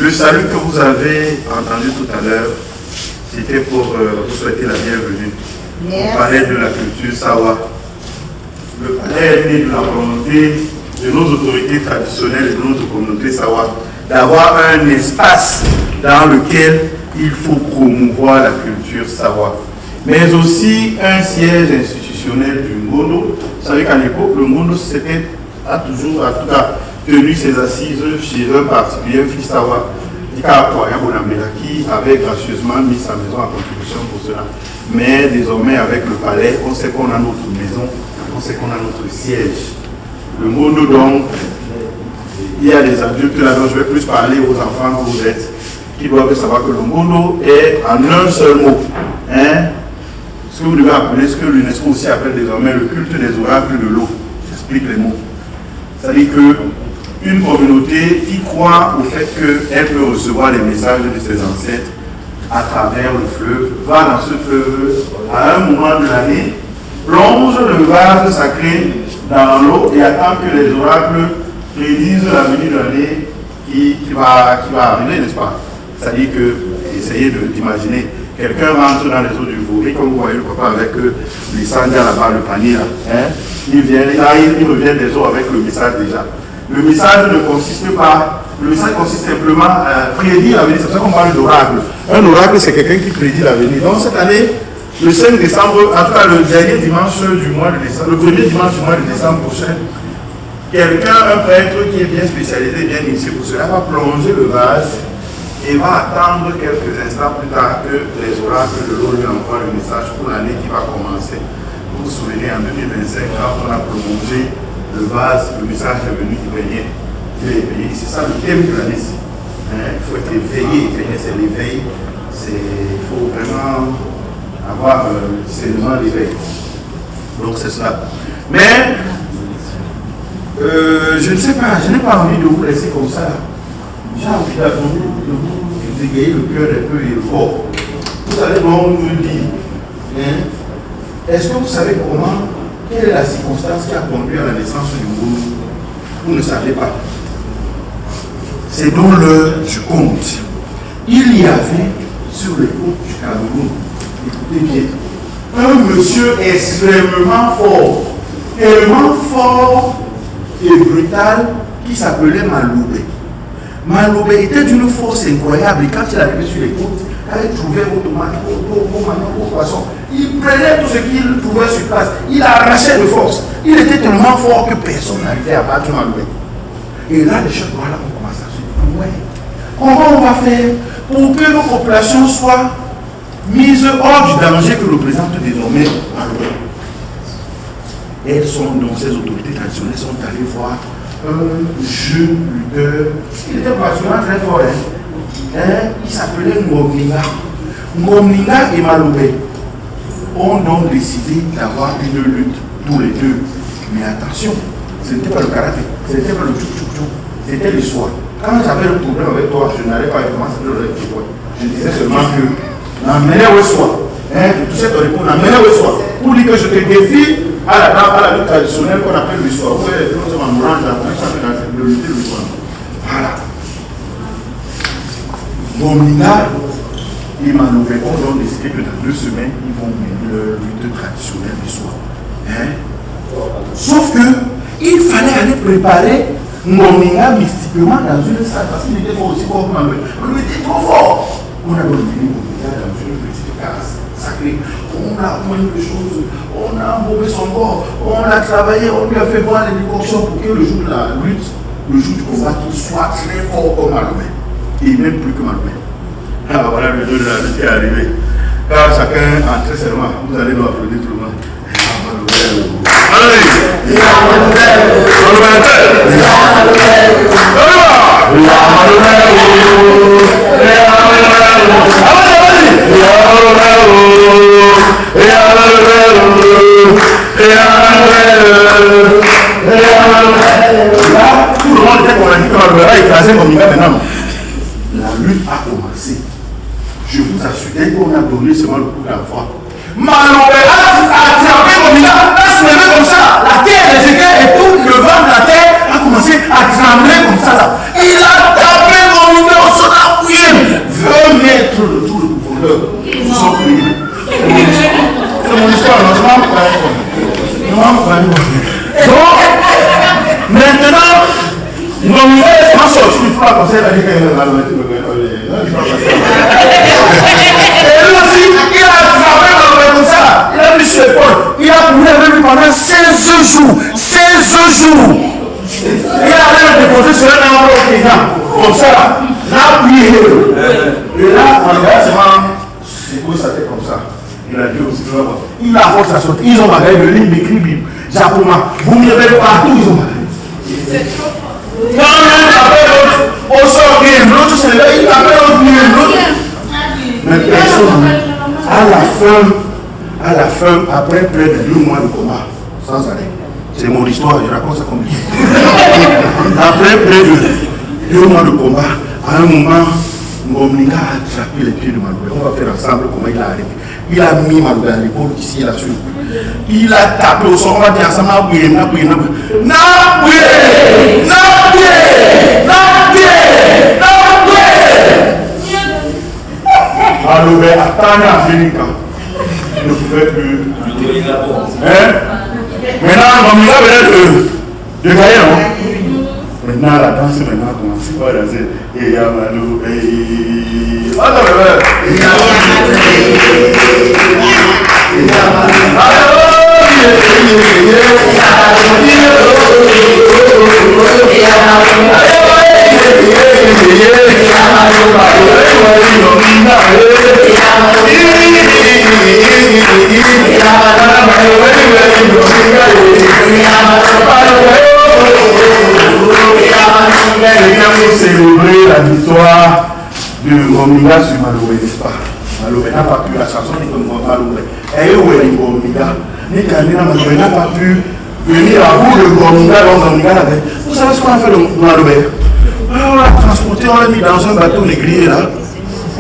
Le salut que vous avez entendu tout à l'heure, c'était pour vous souhaiter la bienvenue. On parlait de la culture Sawa. Le palais est né de la volonté de nos autorités traditionnelles et de notre communauté Sawa d'avoir un espace dans lequel il faut promouvoir la culture Sawa, mais aussi un siège institutionnel du Ngondo. Vous savez qu'à l'époque, le Ngondo a toujours, en tout cas, tenu ses assises chez un particulier, un fils Sawa, qui avait gracieusement mis sa maison à contribution pour cela. Mais désormais, avec le palais, on sait qu'on a notre maison, on sait qu'on a notre siège. Le Ngondo, donc, il y a des adultes là, dont je vais plus parler aux enfants que vous êtes, qui doivent savoir que le Ngondo est en un seul mot. Ce que vous devez appeler, ce que l'UNESCO aussi appelle désormais le culte des oracles de l'eau. J'explique les mots. C'est-à-dire qu'une communauté qui croit au fait qu'elle peut recevoir les messages de ses ancêtres à travers le fleuve, va dans ce fleuve à un moment de l'année, plonge le vase sacré dans l'eau et attend que les oracles prédisent la venue de l'année qui va arriver, n'est-ce pas? C'est-à-dire que, essayez d'imaginer, quelqu'un rentre dans les eaux du Vouri, comme vous voyez le papa avec les sangas là-bas, le panier là. Il revient des eaux avec le message déjà. Le message ne consiste pas, le message consiste simplement à prédire l'avenir. C'est pour ça qu'on parle d'oracle. Un oracle, c'est quelqu'un qui prédit l'avenir. Donc cette année, le 5 décembre, en tout cas le dernier dimanche du mois de décembre, le premier dimanche du mois de décembre prochain, quelqu'un, un prêtre qui est bien spécialisé, bien initié pour cela, va plonger le vase et va attendre quelques instants plus tard que les oracles de l'eau lui envoient le message pour l'année qui va commencer. Vous vous souvenez, en 2025, quand on a prolongé le vase, le message est venu, il est éveillé. C'est ça le thème de l'année. Il faut être éveillé, c'est l'éveil. Il faut vraiment avoir le discernement d'éveil. Donc c'est ça. Mais, je ne sais pas, je n'ai pas envie de vous laisser comme ça. J'ai envie de vous égayer le cœur un peu et le corps. Vous allez donc me dire, est-ce que vous savez comment, quelle est la circonstance qui a conduit à la naissance du Ngondo? Vous ne savez pas. C'est dans l'heure du conte. Il y avait sur les côtes du Cameroun, écoutez bien, un monsieur extrêmement fort, tellement fort et brutal qui s'appelait Maloubé. Maloubé était d'une force incroyable et quand il arrivait sur les côtes, il trouvait vos tomates, vos poissons. Il prenait tout ce qu'il trouvait sur place. Il arrachait de force. Il était tellement fort que personne n'arrivait à battre Maloubé. Et là, les chefs voilà, on commence à se dire, ouais, comment on va faire pour que nos populations soient mises hors du danger que représente désormais Maloubé? Elles sont, donc ces autorités traditionnelles sont allées voir un jeune lutteur. Il était pratiquement très fort. Il s'appelait Ngomninga. Ngomninga et Maloubé ont donc décidé d'avoir une lutte tous les deux. Mais attention, ce n'était pas le karaté, ce n'était pas le tchouk-tchouk-tchouk, c'était l'histoire. Quand j'avais un problème avec toi, je n'allais pas commencer à le récupérer. Je disais seulement que n'amenez au soir. Tu touchais ton épaule, n'amenez au soir. Pour dire que je te défie à la lutte traditionnelle qu'on appelle l'histoire. Vous voyez, nous sommes en orange, le lutter l'histoire. Voilà. Ngomninga et Maloubé ont donc décidé que dans 2 semaines, ils vont mener leur lutte traditionnelle du soir. Sauf que il fallait aller préparer Ngomninga mystiquement dans une salle parce qu'il était aussi fort que Maloubé. Maloubé était trop fort. On a donc mis Ngomninga dans une petite case sacrée. On a appoint des choses, on a embauché son corps, on l'a travaillé, on lui a fait voir les décoctions pour que le jour de la lutte, le jour du combat, qu'il soit très fort comme Maloubé. Et même plus que Maloubé. Ah voilà le jour de la lutte qui est arrivé. Quand chacun entrait seulement, vous allez nous applaudir tout le monde. Tout le monde était convaincu que Maloubé écrasé comme il a maintenant. La lutte a commencé. Je vous assure, dès qu'on a donné seulement le coup d'envoi, Maloubé a attrapé Ngomninga, a se levé comme ça. La terre, les écailles et tout, le vent de la terre a commencé à trembler comme ça là. Il a tapé Ngomninga au sol. comme ça, il a dit qu'il a il a frappé comme ça. Il a mis sur l'épaule. Il a couru avec lui pendant 16 jours. 16 jours. Il a allé le déposer sur un endroit comme ça. Là, prié. Et là, on regarde seulement, c'est quoi sa tête comme ça. Il a dit aussi, il a force à sauter. Ils ont bagagé le livre d'écrit, Japoma. Vous m'y avez partout, ils ont bagagé. Quand il appelle l'autre, au sort game, l'autre c'est là, il appelle l'autre game, mais personne, à la fin, après près de 2 mois de combat, sans arrêt. C'est mon histoire, je raconte ça comme après près de 2 mois de combat, à un moment, Ngomlinga a attrapé les pieds de Maloubé. On va faire ensemble comment il a arrêté. Il a mis Maloubé à l'épaule ici et là-dessus. Il a tapé au sol, on va dire ensemble, Maloubé, attendez à Fénica. Il ne pouvait plus. Maintenant, Ngomlinga venait de gagner, non? Maintenant, la danse maintenant commence. On va danser. Et Yamalou, et pour célébrer la victoire de Ngomlinga sur Maloubé, n'est-ce pas? Maloubé n'a pas pu, la chanson n'est comme Maloubé. Et où est Ngomlinga? Maloubé n'a pas pu venir à bout de Ngomlinga, donc Ngomlinga l'avait. Vous savez ce qu'on a fait de Maloubé? On l'a transporté, on l'a mis dans un bateau négrier là.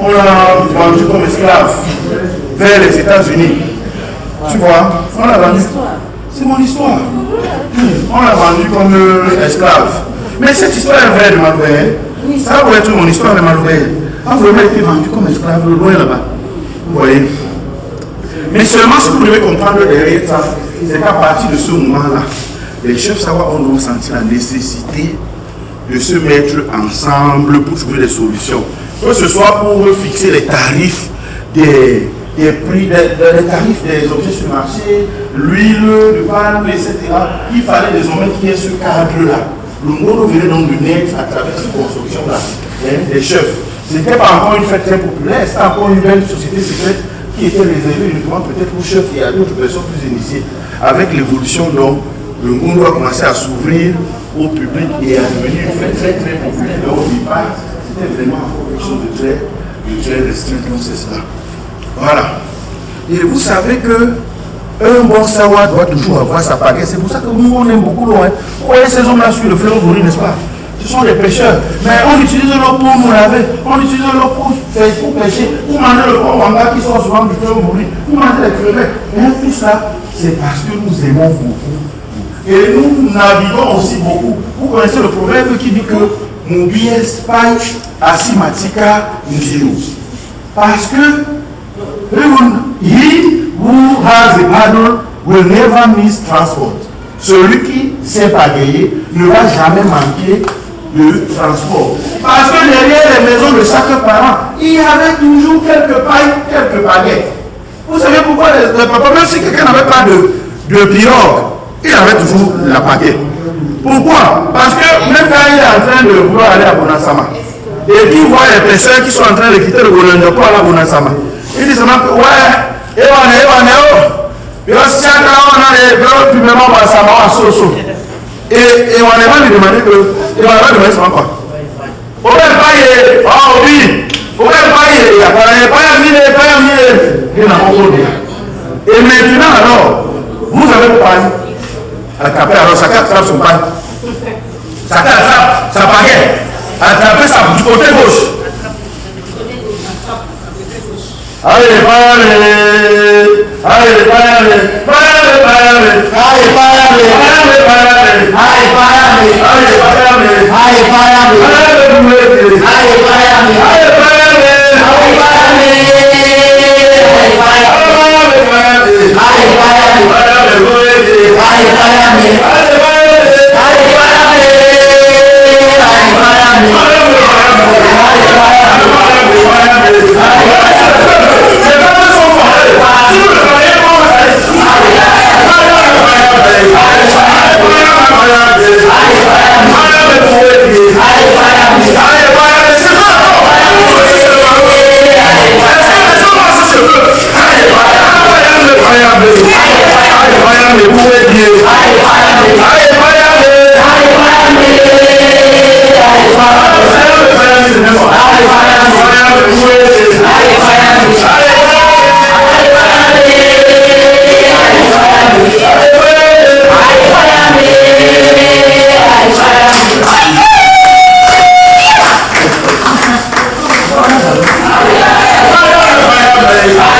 On l'a vendu comme esclave vers les États-Unis. Tu vois? On l'a vendu. C'est mon histoire. On l'a vendu comme esclave. Mais cette histoire est vraie de Maloubé. Ça va être mon histoire de Maloubé. On a vraiment été vendu comme esclave loin là-bas. Vous voyez? Mais seulement ce que vous devez comprendre derrière ça, c'est qu'à partir de ce moment-là, les chefs Sawa ont donc senti la nécessité de se mettre ensemble pour trouver des solutions. Que ce soit pour fixer les tarifs des prix, les tarifs des objets sur le marché, l'huile, le palme, etc. Il fallait désormais qu'il y ait ce cadre-là. Le monde venait donc de naître à travers cette construction-là, des chefs. Ce n'était pas encore une fête très populaire, c'était encore une belle société secrète qui était réservée uniquement peut-être aux chefs et à d'autres personnes plus initiées. Avec l'évolution, donc, le monde a commencé à s'ouvrir au public et à devenir une fête très très populaire. Donc, au départ, c'était vraiment quelque chose de très restreint, donc c'est cela. Voilà. Et vous savez que un bon Sawa doit toujours avoir sa pagaie. C'est pour ça que nous, on aime beaucoup l'eau. Vous voyez ces hommes-là sur le fleuve Bouri, n'est-ce pas? Ce sont des pêcheurs. Mais on utilise l'eau pour nous laver. On utilise l'eau pour pêcher, pour manger le porc manga qui sort souvent du fleuve Bouri, pour manger les crevettes. Et tout ça, c'est parce que nous aimons beaucoup. Et nous naviguons aussi beaucoup. Vous connaissez le proverbe qui dit que Moubiel Spy Asimatika Nziro. Parce que he who has a paddle will never miss transport. Celui qui sait pagayer ne va jamais manquer de transport. Parce que derrière les maisons de chaque parent, il y avait toujours quelques pailles, quelques baguettes. Vous savez pourquoi le papa, même si quelqu'un n'avait pas de pirogue, il avait toujours la paquette. Pourquoi? Parce que même quand il est en train de vouloir aller à Bonasama, et qu'il voit les pêcheurs qui sont en train de quitter le Bologna pour aller à Bonasama, il dit seulement que ouais, et on va lui demander que il va demander seulement quoi? On va payer, oh oui, on va payer, il n'a pas de. Et maintenant alors, vous avez parlé. Attraper alors chacun attrape son pain. Chacun attrape sa baguette. Attraper ça du côté gauche. Allez, allez, allez, Amen.